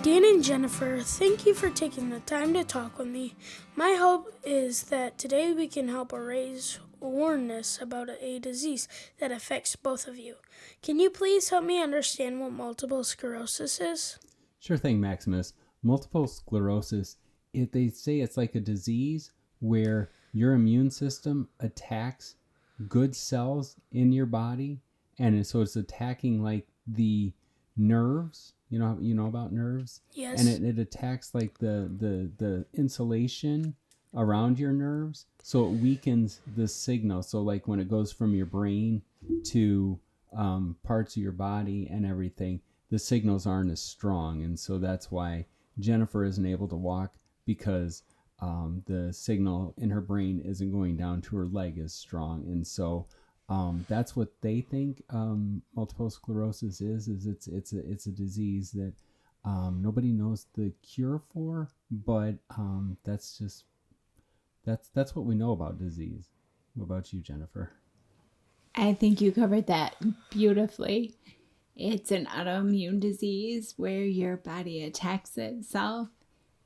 Dan and Jennifer, thank you for taking the time to talk with me. My hope is that today we can help raise awareness about a disease that affects both of you. Can you please help me understand what multiple sclerosis is? Sure thing, Maximus. Multiple sclerosis, they say it's like a disease where your immune system attacks good cells in your body, and so it's attacking like the nerves. You know about nerves? Yes. And it attacks like the insulation around your nerves, so it weakens the signal. So like when it goes from your brain to parts of your body and everything, the signals aren't as strong, and so that's why Jennifer isn't able to walk, because the signal in her brain isn't going down to her leg as strong. And so that's what they think multiple sclerosis is it's a disease that nobody knows the cure for, but that's what we know about disease. What about you, Jennifer? I think you covered that beautifully. It's an autoimmune disease where your body attacks itself,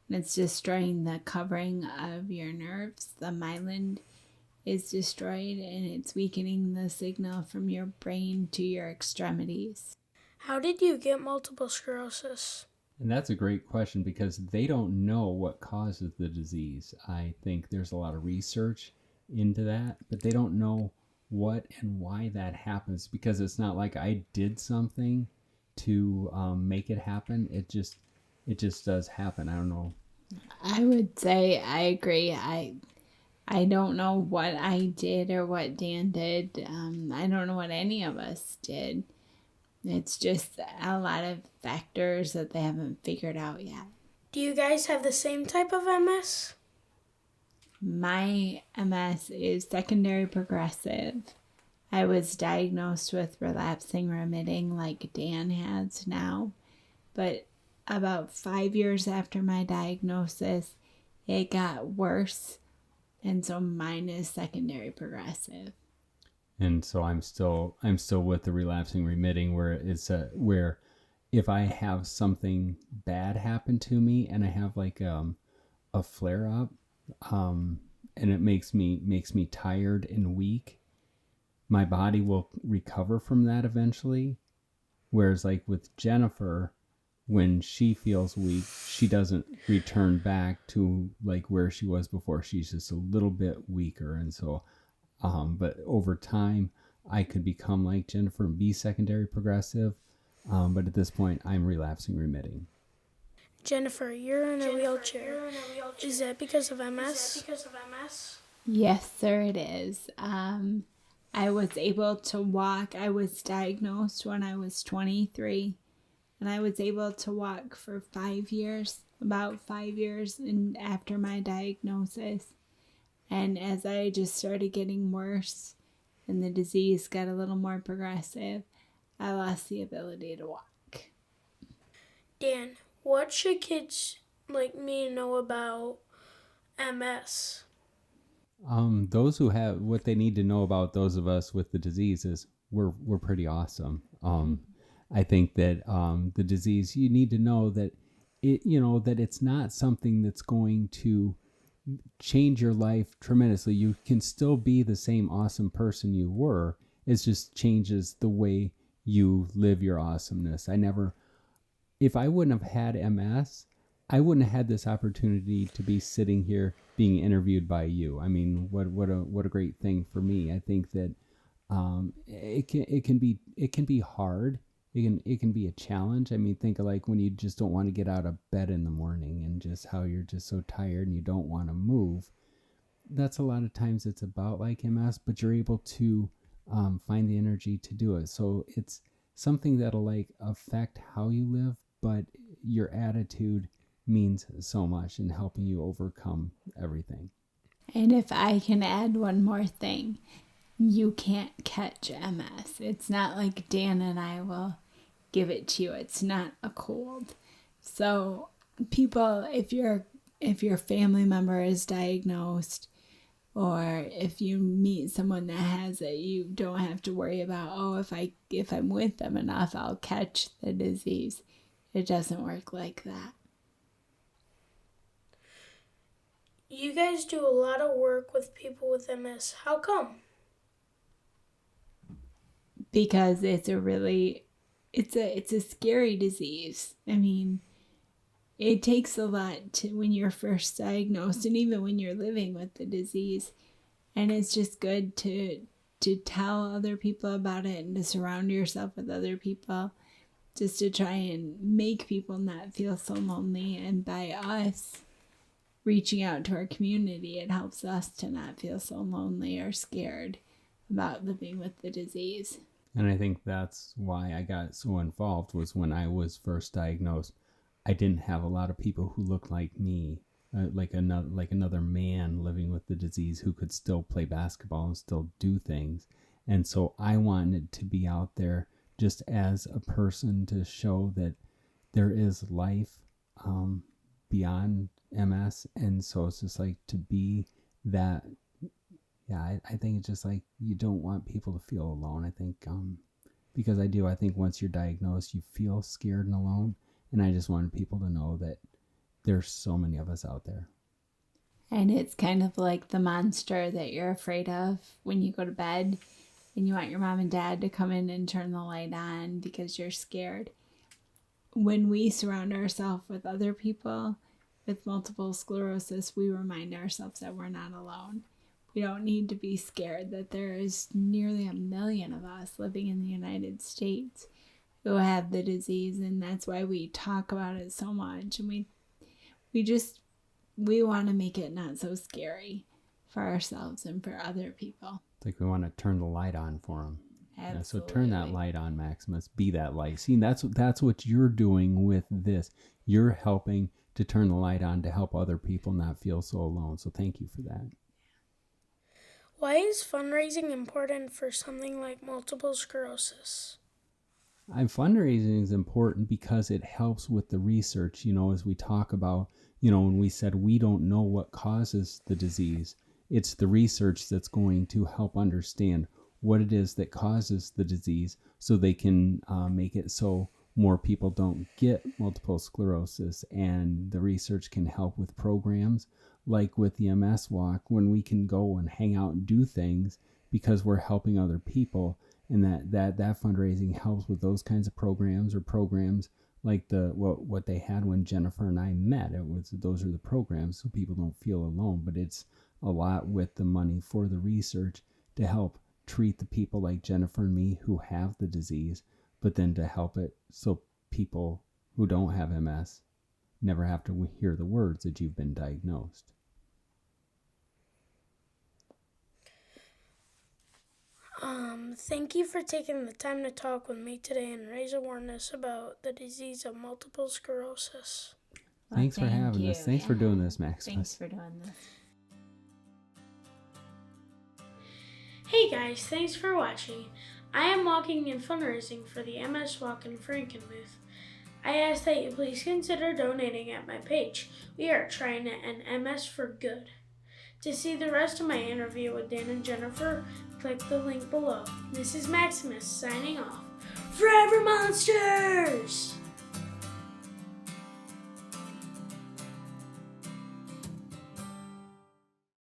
and it's destroying the covering of your nerves. The myelin is destroyed, and it's weakening the signal from your brain to your extremities. How did you get multiple sclerosis? And that's a great question, because they don't know what causes the disease. I think there's a lot of research into that, but they don't know what and why that happens, because it's not like I did something to make it happen. It just does happen. I don't know. I would say I agree. I don't know what I did or what Dan did. I don't know what any of us did. It's just a lot of factors that they haven't figured out yet. Do you guys have the same type of MS? My MS is secondary progressive. I was diagnosed with relapsing remitting like Dan has now, but about 5 years after my diagnosis, it got worse, and so mine is secondary progressive. And so I'm still with the relapsing remitting, where it's where if I have something bad happen to me and I have like a flare up, and it makes me tired and weak, my body will recover from that eventually. Whereas like with Jennifer, when she feels weak, she doesn't return back to like where she was before. She's just a little bit weaker. And so but over time I could become like Jennifer and be secondary progressive, but at this point I'm relapsing remitting. Jennifer, you're in a wheelchair. Is that because of MS? Yes, sir, it is. I was able to walk. I was diagnosed when I was 23, and I was able to walk for 5 years, about 5 years after my diagnosis. And as I just started getting worse and the disease got a little more progressive, I lost the ability to walk. Dan, what should kids like me know about MS? Those who have what they need to know about those of us with the disease is we're pretty awesome. I think that the disease, you need to know that that it's not something that's going to change your life tremendously. You can still be the same awesome person you were. It just changes the way you live your awesomeness. If I wouldn't have had MS, I wouldn't have had this opportunity to be sitting here being interviewed by you. I mean, what a great thing for me. I think that it can be hard. It can be a challenge. I mean, think of like when you just don't want to get out of bed in the morning, and just how you're just so tired and you don't want to move. That's a lot of times it's about like MS, but you're able to find the energy to do it. So it's something that'll like affect how you live, but your attitude means so much in helping you overcome everything. And if I can add one more thing, you can't catch MS. It's not like Dan and I will give it to you. It's not a cold. So people, if your family member is diagnosed, or if you meet someone that has it, you don't have to worry about, if I'm with them enough, I'll catch the disease. it doesn't work like that. You guys do a lot of work with people with MS. How come? Because it's a scary disease. I mean, it takes a lot to when you're first diagnosed and even when you're living with the disease. And it's just good to tell other people about it and to surround yourself with other people just to try and make people not feel so lonely. And by us reaching out to our community, it helps us to not feel so lonely or scared about living with the disease. And I think that's why I got so involved, was when I was first diagnosed, I didn't have a lot of people who looked like me, like another man living with the disease who could still play basketball and still do things. And so I wanted to be out there just as a person to show that there is life beyond MS. And so it's just like to be that. Yeah, I think it's just like you don't want people to feel alone. I think because I think once you're diagnosed, you feel scared and alone. And I just wanted people to know that there's so many of us out there. And it's kind of like the monster that you're afraid of when you go to bed and you want your mom and dad to come in and turn the light on because you're scared. When we surround ourselves with other people with multiple sclerosis, we remind ourselves that we're not alone. We don't need to be scared that there is nearly 1 million of us living in the United States who have the disease, and that's why we talk about it so much. And we want to make it not so scary for ourselves and for other people. It's like we want to turn the light on for them. Absolutely. Yeah, so turn that light on, Maximus. Be that light. See, that's what you're doing with this. You're helping to turn the light on to help other people not feel so alone. So thank you for that. Why is fundraising important for something like multiple sclerosis? Fundraising is important because it helps with the research, as we talk about, when we said we don't know what causes the disease. It's the research that's going to help understand what it is that causes the disease so they can make it so more people don't get multiple sclerosis. And the research can help with programs like with the MS Walk, when we can go and hang out and do things because we're helping other people. And that fundraising helps with those kinds of programs, or programs like what they had when Jennifer and I met. Those are the programs so people don't feel alone. But it's a lot with the money for the research to help treat the people like Jennifer and me who have the disease, but then to help it so people who don't have MS never have to hear the words that you've been diagnosed. Thank you for taking the time to talk with me today and raise awareness about the disease of multiple sclerosis. Thanks for having us. Thanks for doing this, Maximus. Thanks for doing this. Hey guys, thanks for watching. I am walking and fundraising for the MS Walk in Franken booth. I ask that you please consider donating at my page. We are trying to end MS for good. To see the rest of my interview with Dan and Jennifer, click the link below. This is Maximus signing off. Forever Monsters!